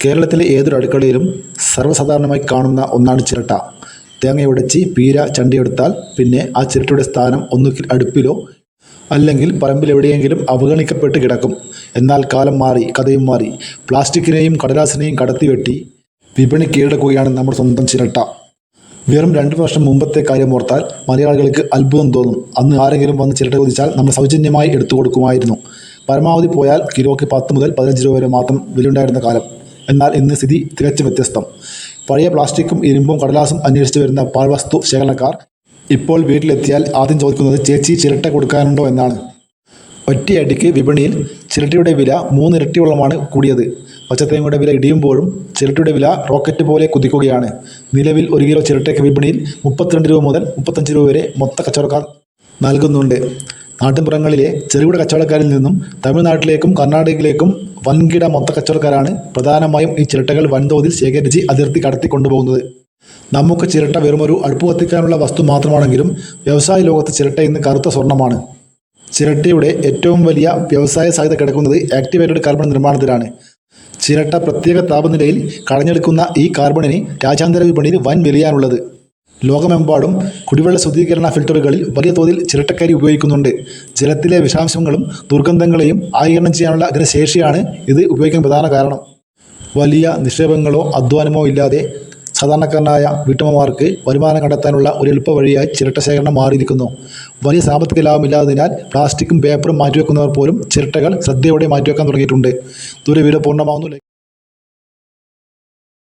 കേരളത്തിലെ ഏതൊരു അടുക്കളയിലും സർവ്വസാധാരണമായി കാണുന്ന ഒന്നാണ് ചിരട്ട. തേങ്ങയുടച്ച് പീര ചണ്ടിയെടുത്താൽ പിന്നെ ആ ചിരട്ടയുടെ സ്ഥാനം ഒന്നുകിൽ അടുപ്പിലോ അല്ലെങ്കിൽ പറമ്പിലെവിടെയെങ്കിലും അവഗണിക്കപ്പെട്ട് കിടക്കും. എന്നാൽ കാലം മാറി, കഥയും മാറി. പ്ലാസ്റ്റിക്കിനെയും കടലാസിനെയും കടത്തിവെട്ടി വിപണി കീഴടക്കുകയാണ് നമ്മുടെ സ്വന്തം ചിരട്ട. വെറും 2 വർഷം മുമ്പത്തെ കാര്യം ഓർത്താൽ മലയാളികൾക്ക് അത്ഭുതം തോന്നും. അന്ന് ആരെങ്കിലും വന്ന് ചിരട്ട ചോദിച്ചാൽ നമ്മൾ സൗജന്യമായി എടുത്തു കൊടുക്കുമായിരുന്നു. പരമാവധി പോയാൽ കിലോയ്ക്ക് 10 മുതൽ 15 രൂപ വരെ മാത്രം വിലയുണ്ടായിരുന്ന കാലം. എന്നാൽ ഇന്ന് സ്ഥിതി തികച്ചും വ്യത്യസ്തം. പഴയ പ്ലാസ്റ്റിക്കും ഇരുമ്പും കടലാസും അന്വേഷിച്ച് വരുന്ന പാഴ്വസ്തു ശേഖരണക്കാർ ഇപ്പോൾ വീട്ടിലെത്തിയാൽ ആദ്യം ചോദിക്കുന്നത് ചേച്ചി ചിരട്ട കൊടുക്കാനുണ്ടോ എന്നാണ്. ഒറ്റയടിക്ക് വിപണിയിൽ ചിരട്ടയുടെ വില 3 ഇരട്ടിയോളമാണ് കൂടിയത്. പച്ചത്തേങ്ങയുടെ വില ഇടിയുമ്പോഴും ചിരട്ടയുടെ വില റോക്കറ്റ് പോലെ കുതിക്കുകയാണ്. നിലവിൽ 1 കിലോ ചിരട്ടയ്ക്ക് വിപണിയിൽ 32 രൂപ മുതൽ 35 രൂപ വരെ മൊത്ത കച്ചവടക്കാർ നൽകുന്നുണ്ട്. നാട്ടിൻപുറങ്ങളിലെ ചെറുകിട കച്ചവടക്കാരിൽ നിന്നും തമിഴ്നാട്ടിലേക്കും കർണാടകയിലേക്കും വൻകിട മൊത്ത കച്ചവടക്കാരാണ് പ്രധാനമായും ഈ ചിരട്ടകൾ വൻതോതിൽ ശേഖരിച്ച് അതിർത്തി കടത്തി കൊണ്ടുപോകുന്നത്. നമുക്ക് ചിരട്ട വെറുമൊരു അടുപ്പ് കത്തിക്കാനുള്ള വസ്തു മാത്രമാണെങ്കിലും വ്യവസായ ലോകത്ത് ചിരട്ട ഇന്ന് കറുത്ത സ്വർണ്ണമാണ്. ചിരട്ടയുടെ ഏറ്റവും വലിയ വ്യവസായ സാധ്യത കിടക്കുന്നത് ആക്ടിവേറ്റഡ് കാർബൺ നിർമ്മാണത്തിലാണ്. ചിരട്ട പ്രത്യേക താപനിലയിൽ കടഞ്ഞെടുക്കുന്ന ഈ കാർബണിന് രാജ്യാന്തര വിപണിയിൽ വൻ വിലയാണുള്ളത്. ലോകമെമ്പാടും കുടിവെള്ള ശുദ്ധീകരണ ഫിൽട്ടറുകളിൽ വലിയ തോതിൽ ചിരട്ടക്കരി ഉപയോഗിക്കുന്നുണ്ട്. ജലത്തിലെ വിഷാംശങ്ങളും ദുർഗന്ധങ്ങളെയും ആഗിരണം ചെയ്യാനുള്ള ഇതിൻ്റെ ശേഷിയാണ് ഇത് ഉപയോഗിക്കാൻ പ്രധാന കാരണം. വലിയ നിക്ഷേപങ്ങളോ അധ്വാനമോ ഇല്ലാതെ സാധാരണക്കാരനായ വീട്ടമ്മമാർക്ക് വരുമാനം കണ്ടെത്താനുള്ള ഒരു എളുപ്പ വഴിയായി ചിരട്ട ശേഖരണം മാറിയിരിക്കുന്നു. വലിയ സാമ്പത്തിക ലാഭമില്ലാത്തതിനാൽ പ്ലാസ്റ്റിക്കും പേപ്പറും മാറ്റിവെക്കുന്നവർ പോലും ചിരട്ടകൾ ശ്രദ്ധയോടെ മാറ്റിവെക്കാൻ തുടങ്ങിയിട്ടുണ്ട്. ഇതൊരു വീഡിയോ പൂർണ്ണമാകുന്നു.